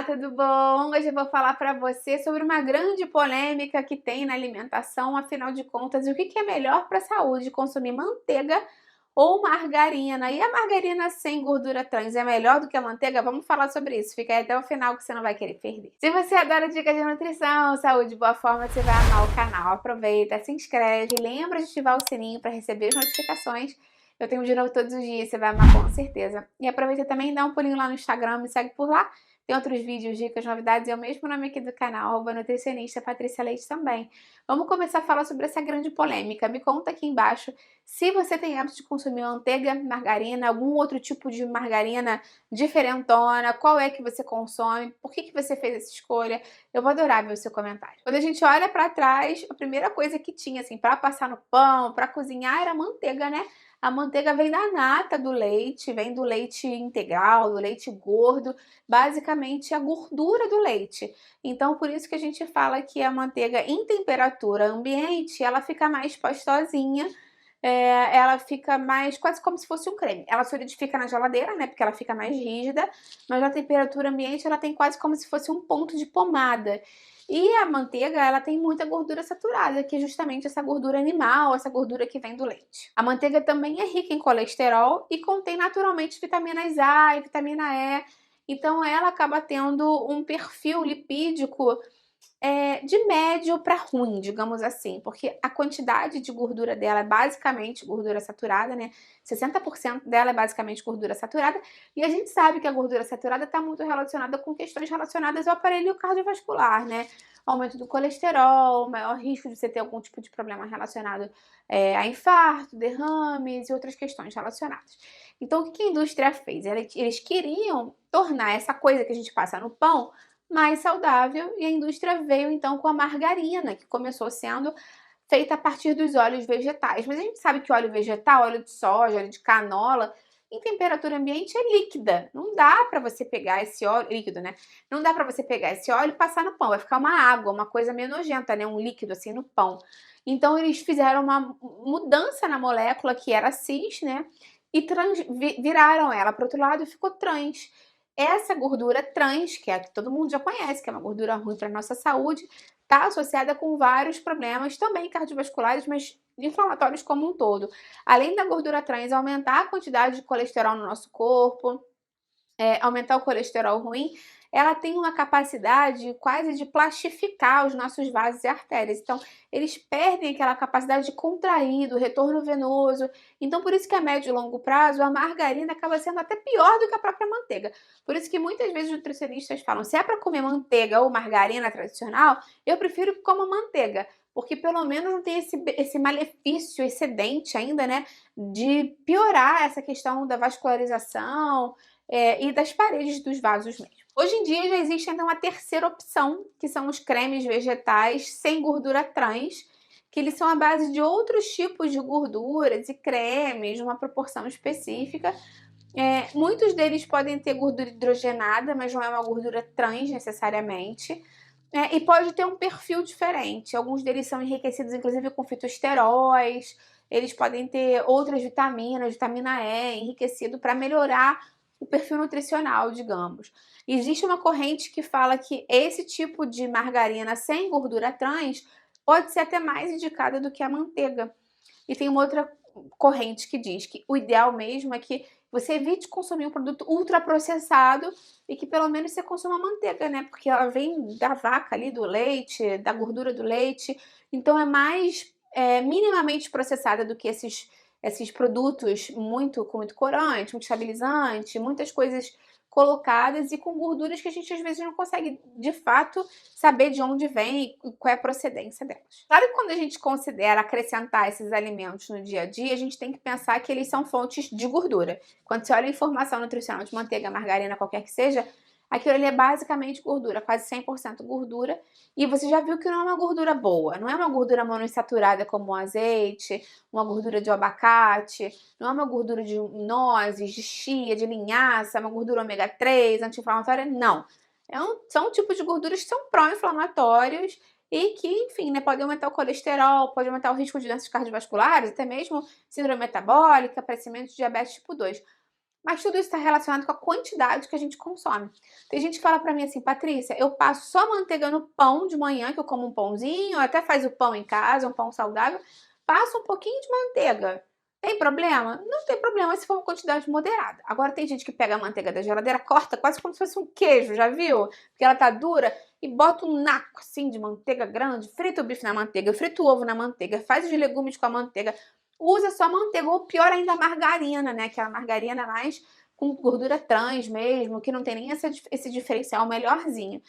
Olá, tudo bom? Hoje eu vou falar para você sobre uma grande polêmica que tem na alimentação, afinal de contas, o que é melhor para a saúde, consumir manteiga ou margarina? E a margarina sem gordura trans é melhor do que a manteiga? Vamos falar sobre isso, fica aí até o final que você não vai querer perder. Se você adora dicas de nutrição, saúde e boa forma, você vai amar o canal. Aproveita, se inscreve, lembra de ativar o sininho para receber as notificações. Eu tenho de novo todos os dias, você vai amar com certeza. E aproveita também e dá um pulinho lá no Instagram, me segue por lá. Tem outros vídeos, dicas, novidades, é o mesmo nome aqui do canal, @nutricionista Patrícia Leite também. Vamos começar a falar sobre essa grande polêmica. Me conta aqui embaixo se você tem hábito de consumir manteiga, margarina, algum outro tipo de margarina diferentona, qual é que você consome, por que você fez essa escolha. Eu vou adorar ver o seu comentário. Quando a gente olha para trás, a primeira coisa que tinha, assim, para passar no pão, para cozinhar, era manteiga, né? A manteiga vem da nata do leite, vem do leite integral, do leite gordo, basicamente a gordura do leite. Então, por isso que a gente fala que a manteiga em temperatura ambiente, ela fica mais pastosinha, ela fica mais, quase como se fosse um creme. Ela solidifica na geladeira, né, porque ela fica mais rígida, mas na temperatura ambiente ela tem quase como se fosse um ponto de pomada. E a manteiga, ela tem muita gordura saturada, que é justamente essa gordura animal, essa gordura que vem do leite. A manteiga também é rica em colesterol e contém naturalmente vitaminas A e vitamina E, então ela acaba tendo um perfil lipídico de médio para ruim, digamos assim, porque a quantidade de gordura dela é basicamente gordura saturada, né? 60% dela é basicamente gordura saturada, e a gente sabe que a gordura saturada está muito relacionada com questões relacionadas ao aparelho cardiovascular, né? Aumento do colesterol, maior risco de você ter algum tipo de problema relacionado a infarto, derrames e outras questões relacionadas. Então, o que a indústria fez? Eles queriam tornar essa coisa que a gente passa no pão mais saudável, e a indústria veio então com a margarina, que começou sendo feita a partir dos óleos vegetais. Mas a gente sabe que óleo vegetal, óleo de soja, óleo de canola, em temperatura ambiente é líquida. Não dá para você pegar esse óleo, líquido, né? Não dá para você pegar esse óleo e passar no pão, vai ficar uma água, uma coisa meio nojenta, né? Um líquido assim no pão. Então eles fizeram uma mudança na molécula que era cis, né? E viraram ela para outro lado e ficou trans. Essa gordura trans, que é a que todo mundo já conhece, que é uma gordura ruim para a nossa saúde, está associada com vários problemas, também cardiovasculares, mas inflamatórios como um todo. Além da gordura trans aumentar a quantidade de colesterol no nosso corpo, aumentar o colesterol ruim, ela tem uma capacidade quase de plastificar os nossos vasos e artérias. Então, eles perdem aquela capacidade de contrair, do retorno venoso. Então, por isso que a médio e longo prazo, a margarina acaba sendo até pior do que a própria manteiga. Por isso que muitas vezes os nutricionistas falam, se é para comer manteiga ou margarina tradicional, eu prefiro que coma manteiga, porque pelo menos não tem esse malefício excedente ainda, né, de piorar essa questão da vascularização, e das paredes dos vasos mesmo. Hoje em dia já existe então uma terceira opção, que são os cremes vegetais sem gordura trans, que eles são à base de outros tipos de gorduras e cremes, de uma proporção específica. Muitos deles podem ter gordura hidrogenada, mas não é uma gordura trans necessariamente. E pode ter um perfil diferente. Alguns deles são enriquecidos, inclusive, com fitosteróis. Eles podem ter outras vitaminas, vitamina E, enriquecido para melhorar o perfil nutricional, digamos. Existe uma corrente que fala que esse tipo de margarina sem gordura trans pode ser até mais indicada do que a manteiga. E tem uma outra corrente que diz que o ideal mesmo é que você evite consumir um produto ultraprocessado e que pelo menos você consuma manteiga, né? Porque ela vem da vaca ali, do leite, da gordura do leite. Então é mais minimamente processada do que esses produtos com muito corante, muito estabilizante, muitas coisas colocadas e com gorduras que a gente às vezes não consegue de fato saber de onde vem e qual é a procedência delas. Claro que quando a gente considera acrescentar esses alimentos no dia a dia, a gente tem que pensar que eles são fontes de gordura. Quando você olha a informação nutricional de manteiga, margarina, qualquer que seja, aquilo ali é basicamente gordura, quase 100% gordura, e você já viu que não é uma gordura boa, não é uma gordura monoinsaturada como o azeite, uma gordura de abacate, não é uma gordura de nozes, de chia, de linhaça, uma gordura ômega 3, anti-inflamatória, não. São um tipo de gorduras que são pró-inflamatórios e que, enfim, né, podem aumentar o colesterol, pode aumentar o risco de doenças cardiovasculares, até mesmo síndrome metabólica, aparecimento de diabetes tipo 2. Mas tudo isso está relacionado com a quantidade que a gente consome. Tem gente que fala pra mim assim, Patrícia, eu passo só manteiga no pão de manhã, que eu como um pãozinho, até faz o pão em casa, um pão saudável, passa um pouquinho de manteiga. Tem problema? Não tem problema se for uma quantidade moderada. Agora tem gente que pega a manteiga da geladeira, corta quase como se fosse um queijo, já viu? Porque ela tá dura, e bota um naco assim de manteiga grande, frita o bife na manteiga, frita o ovo na manteiga, faz os legumes com a manteiga, usa só manteiga, ou pior ainda a margarina, né? Aquela margarina mais com gordura trans mesmo, que não tem nem esse diferencial melhorzinho.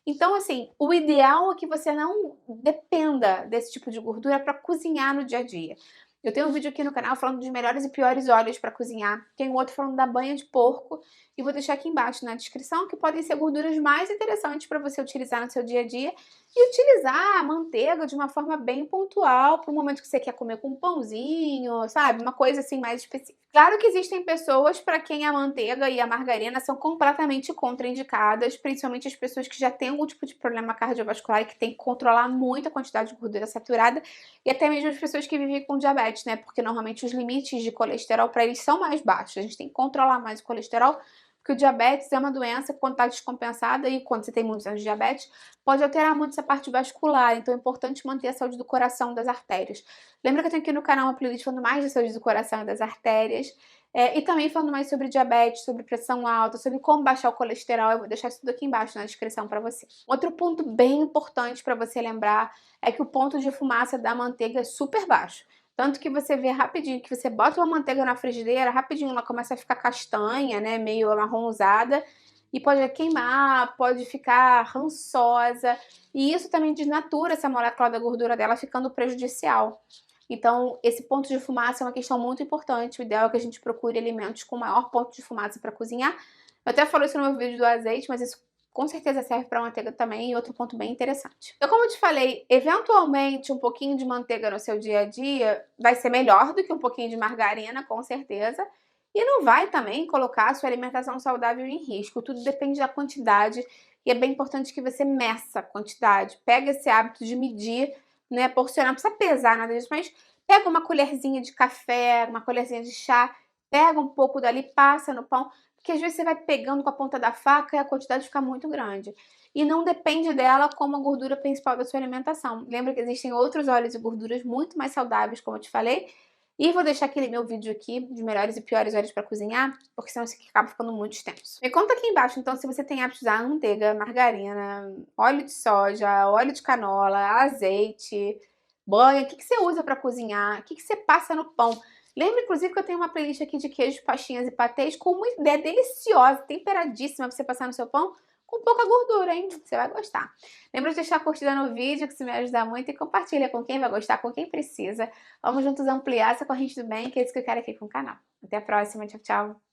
Então, assim, o ideal é que você não dependa desse tipo de gordura para cozinhar no dia a dia. Eu tenho um vídeo aqui no canal falando dos melhores e piores óleos para cozinhar. Tem um outro falando da banha de porco. E vou deixar aqui embaixo na descrição que podem ser gorduras mais interessantes para você utilizar no seu dia a dia. E utilizar a manteiga de uma forma bem pontual para o momento que você quer comer com um pãozinho, sabe? Uma coisa assim mais específica. Claro que existem pessoas para quem a manteiga e a margarina são completamente contraindicadas, principalmente as pessoas que já têm algum tipo de problema cardiovascular e que tem que controlar muito a quantidade de gordura saturada, e até mesmo as pessoas que vivem com diabetes, né? Porque normalmente os limites de colesterol para eles são mais baixos. A gente tem que controlar mais o colesterol, porque o diabetes é uma doença que, quando está descompensada e quando você tem muitos anos de diabetes, pode alterar muito essa parte vascular. Então é importante manter a saúde do coração, das artérias. Lembra que eu tenho aqui no canal uma playlist falando mais da saúde do coração e das artérias. E também falando mais sobre diabetes, sobre pressão alta, sobre como baixar o colesterol. Eu vou deixar isso tudo aqui embaixo na descrição para você. Outro ponto bem importante para você lembrar é que o ponto de fumaça da manteiga é super baixo. Tanto que você vê rapidinho, que você bota uma manteiga na frigideira, rapidinho ela começa a ficar castanha, né, meio amarronzada, e pode queimar, pode ficar rançosa, e isso também desnatura essa molécula da gordura dela, ficando prejudicial. Então, esse ponto de fumaça é uma questão muito importante. O ideal é que a gente procure alimentos com maior ponto de fumaça para cozinhar. Eu até falei isso no meu vídeo do azeite, mas isso com certeza serve para manteiga também, e outro ponto bem interessante. Então, como eu te falei, eventualmente um pouquinho de manteiga no seu dia a dia vai ser melhor do que um pouquinho de margarina, com certeza, e não vai também colocar a sua alimentação saudável em risco. Tudo depende da quantidade, e é bem importante que você meça a quantidade. Pega esse hábito de medir, né, porcionar, não precisa pesar nada disso, mas pega uma colherzinha de café, uma colherzinha de chá, pega um pouco dali, passa no pão, porque às vezes você vai pegando com a ponta da faca e a quantidade fica muito grande. E não depende dela como a gordura principal da sua alimentação. Lembra que existem outros óleos e gorduras muito mais saudáveis, como eu te falei. E vou deixar aquele meu vídeo aqui de melhores e piores óleos para cozinhar, porque senão isso aqui acaba ficando muito extenso. Me conta aqui embaixo, então, se você tem hábito de usar manteiga, margarina, óleo de soja, óleo de canola, azeite, banha, o que você usa para cozinhar, o que você passa no pão. Lembra, inclusive, que eu tenho uma playlist aqui de queijos, pastinhas e patês com uma ideia deliciosa, temperadíssima pra você passar no seu pão, com pouca gordura, hein? Você vai gostar. Lembra de deixar a curtida no vídeo, que isso me ajuda muito, e compartilha com quem vai gostar, com quem precisa. Vamos juntos ampliar essa corrente do bem, que é isso que eu quero aqui com o canal. Até a próxima, tchau, tchau!